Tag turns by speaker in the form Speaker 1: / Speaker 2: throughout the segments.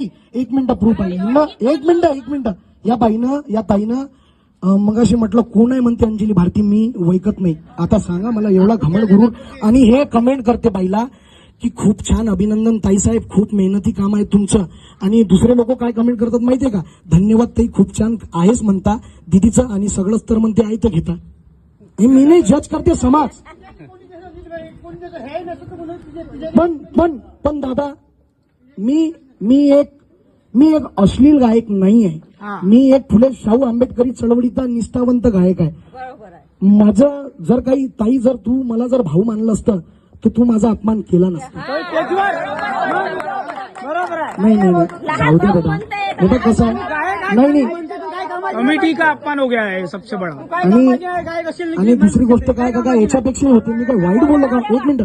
Speaker 1: एक minute proof आहे एक मिनिट या ताईनं मगाशी म्हटलं कोण आहे म्हणते अंजली भारती, मी वैकत नाही. आता सांगा मला एवढा घमंड गुरु आणि हे कमेंट करते बाईला की खूप छान अभिनंदन ताईसाहेब, खूप मेहनती काम आहे तुमचं. आणि दुसरे लोक काय कमेंट करतात माहितीये का, धन्यवाद ताई खूप छान आहेच म्हणता दिदीचं आणि सगळंच तर म्हणते आहे तर घेता. हे मी नाही जज करते समाज. पण दादा मी एक अश्लील गायक नाही आहे. मी एक फुले शाहू आंबेडकरी चळवळीचा निष्ठावंत गायक आहे. माझं जर काही ताई जर तू मला जर भाऊ मानलं असतं तर तू माझा अपमान केला नसता. नाही जाऊ दे बेटा कसं आहे नाही
Speaker 2: कमिटी का अपमान हो गया है सबसे बड़ा.
Speaker 1: आणि दुसरी गोष्ट काय काका याच्यापेक्षा होती, मी काय वाईट बोललो का? एक मिनिट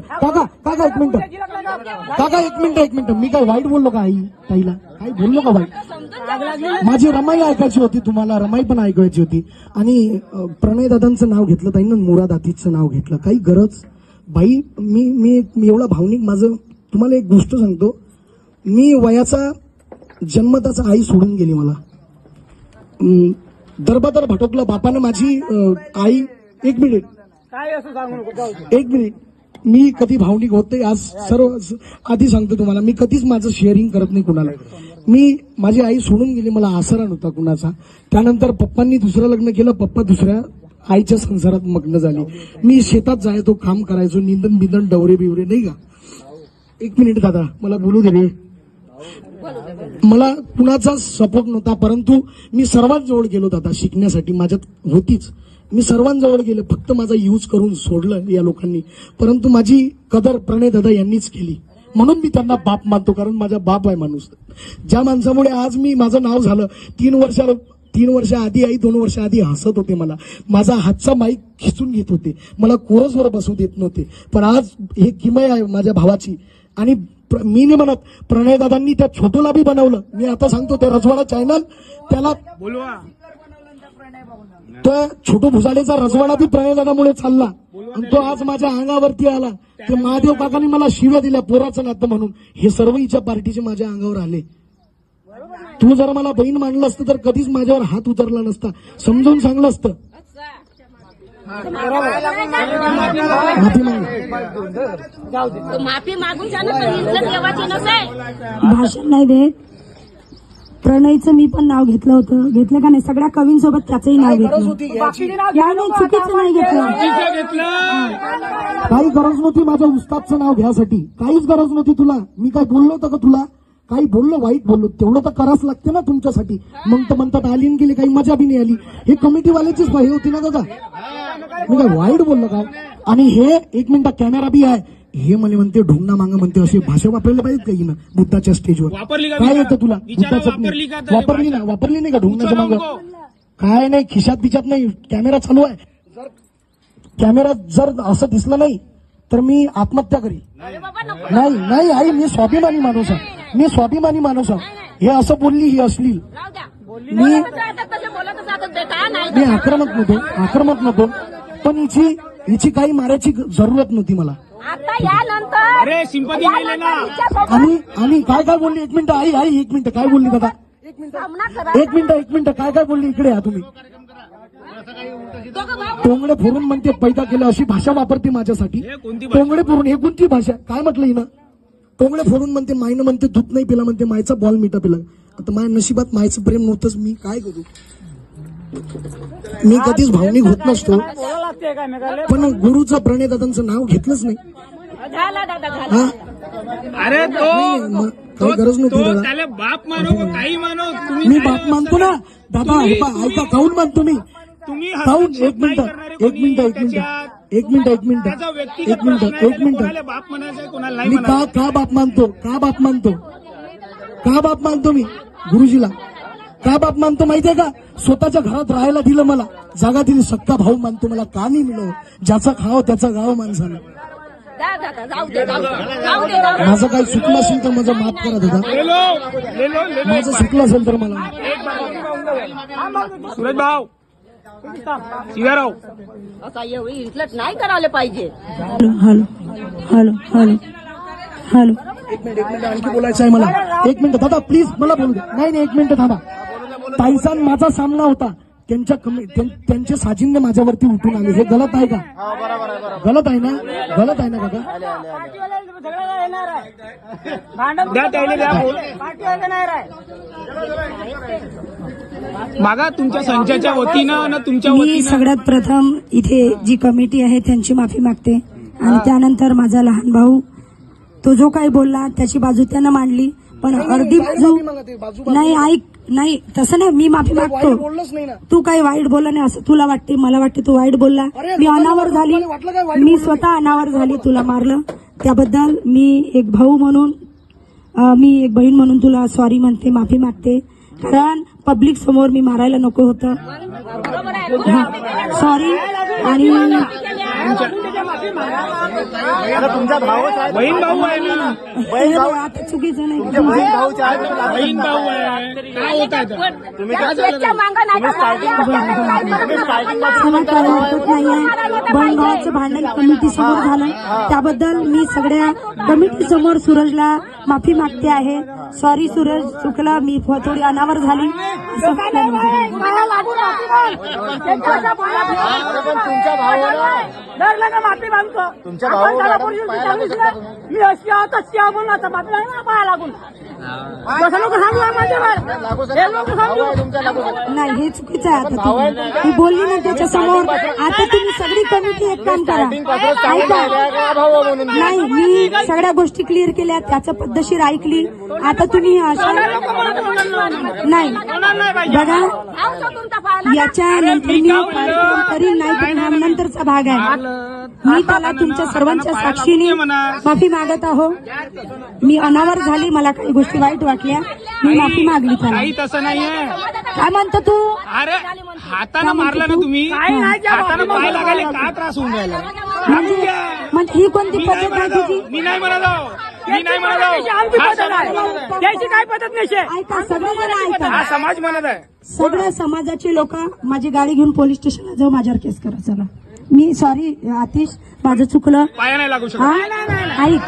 Speaker 1: काका एक मिनिट मी काय वाईट बोललो का आई ताईला? काही बोललो का वाईट? माझी रमाई ऐकायची होती, तुम्हाला रमाई पण ऐकायची होती. आणि प्रणय दादांचं नाव घेतलं ताईनं, मुराद आतिथचं नाव घेतलं, काही गरज बाई. मी एवढा भावनिक, माझं तुम्हाला एक गोष्ट सांगतो. मी वयाचा जन्मताचा आई सोडून गेली मला. दरबादर भटकलं बापानं माझी आई. एक मिनिट मी कधी भावनिक होते आज सर्व आधी सांगतो तुम्हाला, मी कधीच माझं शेअरिंग करत नाही कुणाला. माझी आई सोडून गेली, मला आसरा नव्हता कुणाचा. त्यानंतर पप्पांनी दुसरं लग्न केलं, पप्पा दुसऱ्या आईच्या संसारात मग्न झाली. मी शेतात जायचो, काम करायचो, निंदन बिंदन डवरे बिवरे नाही का. एक मिनिट दादा मला बोलू दे रे. मला कुणाचा सपोर्ट नव्हता, परंतु मी सर्वांजवळ गेलो दादा शिकण्यासाठी, माझ्यात होतीच. मी सर्वांजवळ गेलो, फक्त माझा यूज करून सोडलं या लोकांनी. परंतु माझी कदर प्रणय दादा यांनीच केली, म्हणून मी त्यांना बाप मानतो, कारण माझा बाप आहे माणूस. ज्या माणसामुळे आज मी माझं नाव झालं. 3 वर्ष आधी आई 2 वर्ष आधी हसत होते मला, माझा हातचा माईक खिचून घेत होते, मला कोरसवर बसू देत नव्हते. पण आज हे किमय आहे माझ्या भावाची. आणि मी नाही म्हणत, प्रणय दादांनी त्या छोटूला बी बनवलं. मी आता सांगतो ते रजवाडा चॅनल, त्याला त्या छोटू भुसाडेचा रजवाडा बी प्रणय दादामुळे चालला आणि तो आज माझ्या अंगावरती आला. ते महादेव काकांनी मला शिव्या दिल्या पोराचं नातं म्हणून. हे सर्व हिच्या पार्टीचे माझ्या अंगावर आले. तू जर मला बहीण मानलं असतं तर कधीच माझ्यावर हात उतरला नसता, समजून सांगलं असतं.
Speaker 3: माफी मागून
Speaker 4: भाषण नाही देत. प्रणयचं मी पण नाव घेतलं होतं, घेतलं का नाही? सगळ्या कवींसोबत त्याचंही नाव घेतलं. याने चुकीचं नाही घेतलं.
Speaker 1: काही गरज नव्हती माझ्या उस्तादचं नाव घ्यासाठी, काहीच गरज नव्हती. तुला मी काय बोललो होतं का? तुला काही बोललो वाईट बोललो, तेवढं तर करावंच लागते ना तुमच्यासाठी. मग तर म्हणतात आली न गेली, काही मजा बी नाही आली. हे कमिटीवाल्याचीच हे होती ना दादा, मी काय वाईट बोललो का? आणि हे एक मिनिट कॅमेरा बी आहे, हे मला म्हणते ढोंगणा मांग म्हणते, अशी भाषा वापरायला पाहिजे काही ना बुद्धाच्या स्टेजवर. काय येतं तुला बुद्धाचं? वापरली नाही का ढोंगणाच्या मांग? काय नाही, खिशात बिशात नाही, कॅमेरा चालू आहे. कॅमेरा जर असं दिसलं नाही तर मी आत्महत्या करी. नाही आई, मी स्वाभिमानी माणूस आहे, मी स्वाभिमानी माणूस आहे. हे असं बोलली, ही अश्लील. मी आक्रमक नव्हतो, पण हिची काही मारायची जरूरत नव्हती मला. आणि काय बोलली? एक मिनिट आई एक मिनिट काय बोलली दादा? एक मिनिट काय बोलली? इकडे या तुम्ही. टोंगडे फोडून म्हणते पैदा केलं, अशी भाषा वापरते माझ्यासाठी. टोंगडे फोडून हे कोणती भाषा? काय म्हटलं हिनं? टोंगडे फोडून म्हणते, मायनं म्हणते दूध नाही पिला, म्हणते मायचा बॉल मिठा पिला. आता माझ्या नशिबात मायचं प्रेम नव्हतंच, मी काय करू? मी कधीच भावनिक होत नसतो, पण गुरुचं प्रणय दादांचं नाव घेतलंच नाही.
Speaker 2: अरे
Speaker 1: काही गरज नव्हती दादा.
Speaker 2: बाप मानो काही मानो,
Speaker 1: मी बाप मानतो ना दादा. ऐका काऊन मानतो मी? काऊन? एक मिनिट मी का बाप मानतो मी गुरुजीला? का बाप मानतो माहितीये का? स्वतःच्या घरात राहायला दिलं, मला जागा दिली, सक्का भाऊ मानतो मला. का नाही मिळव? ज्याचा खाव त्याचा गाव माणसाला. माझं काही चुकलं असेल तर माझं माफ करा दादा, माझं चुकलं असेल तर मला.
Speaker 2: सुरेश भाऊ शिवाराव
Speaker 3: असा एवढी इन्सल्ट नाही करायला पाहिजे.
Speaker 4: Hello hello.
Speaker 1: एक मिनिट आणखी बोलायचं आहे मला. एक मिनिट दादा प्लीज मला बोलू द्या. नाही एक मिनिट थांबा. ताईचा आणि माझा सामना होता. त्यांचे साजिंदे माझ्यावरती उठून आले. हे गलत आहे का? गलत आहे ना? गलत आहे ना काका?
Speaker 2: द्या त्याला द्या बोल. मागा तुमच्या संचाच्या वतीनं ना तुमच्या
Speaker 4: मी
Speaker 2: वतीनं
Speaker 4: सगळ्यात प्रथम इथे जी कमिटी आहे त्यांची माफी मागते आणि त्यानंतर माझा लहान भाऊ तो जो काही बोलला त्याची बाजू त्यानं मांडली, पण अर्धी बाजू नाही ऐक नाही तसं नाही. मी माफी मागतो.
Speaker 1: बोललोच नाही ना.
Speaker 4: तू काही वाईट बोलला नाही असं तुला वाटते, मला वाटते तू वाईट बोलला.
Speaker 1: अरे,
Speaker 4: मी अनावर झाली,
Speaker 1: तुम्हाला वाटलं काय वाईट
Speaker 4: मी स्वतः अनावर झाली, तुला मारलं त्याबद्दल मी एक भाऊ म्हणून मी एक बहीण म्हणून तुला सॉरी म्हणते, माफी मागते. कारण पब्लिक समोर मी मारायला नको होतं. सॉरी. आणि
Speaker 3: तुमचा भाऊच आहे.
Speaker 2: बहीण भाऊ आहे ना.
Speaker 4: आता चुकीचं नाही.
Speaker 2: बहीण भाऊ आहे. काय होत आहे तर?
Speaker 3: तुम्ही काय
Speaker 4: मला काय हरकत नाहीये. बहीण भावाचं भांडण कमिटी समोर झालं त्याबद्दल मी सगळ्या कमिटी समोर सूरजला माफी मागते आहे. सॉरी सूरज, चुकलं, मी थोडी अनावर झाली. असं
Speaker 3: तुमचा भाऊ
Speaker 5: माफी मागतो.
Speaker 3: तुमच्या भाऊ
Speaker 5: मी अशी आहो तशी आहो म्हणून आता माफी नाही पाहा लागून कसं लोक सांगू हे लोक सांगू.
Speaker 4: नाही, हे चुकीचं आहे. आता तुम्ही ही बोलली ना त्याच्या समोर. आता तुम्ही सगळी कमिटी एक काम करा.
Speaker 3: भाऊ म्हणून
Speaker 4: नाही, मी सगळ्या गोष्टी क्लिअर केल्या, त्याचं पद्धतशीर ऐकली. आता तुम्ही अशा नाही बघा, याच्या नंतर मी कार्यक्रम करीन, नाही पण हा नंतरचा भाग आहे. मी त्याला तुमच्या सर्वांच्या साक्षीने माफी मागत आहो. मी अनावर झाली, मला काही गोष्टी वाईट वाटल्या, मी माफी मागली त्याला.
Speaker 2: काही तसं नाहीये.
Speaker 4: काय म्हणतो तू?
Speaker 2: अरे हातानं मारलं ना तुम्ही. हातानं पाय लागायला का त्रास होऊन राहिला?
Speaker 4: म्हणजे ही कोणती पद्धत आहे तुझी?
Speaker 2: मी नाही म्हणत आहो. मी नाही म्हणत आहो.
Speaker 5: त्याची काय पद्धत नाही.
Speaker 4: ऐका, सगळेजण ऐका.
Speaker 2: हा समाज म्हणत आहे.
Speaker 4: सगळ्या समाजाचे लोक माझी गाडी घेऊन पोलीस स्टेशनला जाऊ, माझ्यावर केस करा. चला, मी सॉरी आतिश, माझं चुकलं.
Speaker 2: पाया नाही लागू
Speaker 4: हा
Speaker 2: शकत.
Speaker 4: ऐक,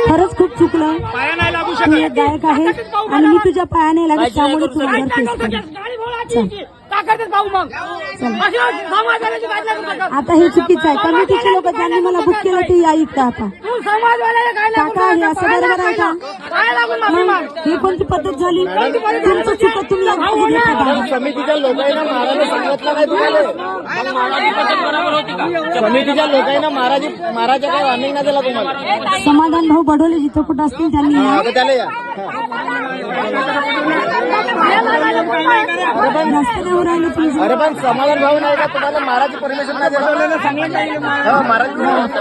Speaker 4: खरंच खूप चुकलं.
Speaker 2: पाया नाही लागू
Speaker 4: तू
Speaker 2: शकत.
Speaker 4: एक गायक आहे आणि मी तुझ्या पायाने लागत, त्यामुळे तू माझ्यावर केस कर.
Speaker 5: का करतात भाऊ मग समाजवाल्याची काय लागू शकत?
Speaker 4: आता हे चुकीचं आहे. कमिटीचे लोक ज्यांनी मला बुक केलं ते ऐकतं आता.
Speaker 5: तू समाजवाल्याला काय लागू
Speaker 4: काका, हे असं बरोबर आहे का?
Speaker 5: काय लागून माफी माग.
Speaker 4: मग ही कोणती पद्धत झाली? तुमचं चुकत तुम्ही आवाज देता का?
Speaker 3: समितीच्या लोकांना मारायला सांगितलं नाही तुम्हाला. समितीच्या लोकांना मारायचं काय वॉर्निंग नाही दिला तुम्हाला.
Speaker 4: समाधान भाऊ बडोले जिथं कुठं असतील त्यांनी या.
Speaker 3: आता त्याला या.
Speaker 4: जास्त नाही राहिलं तुझं.
Speaker 3: अरे पण समाधान भाऊ नाही का तुम्हाला मारायची परमिशन नाही दिला. मारायची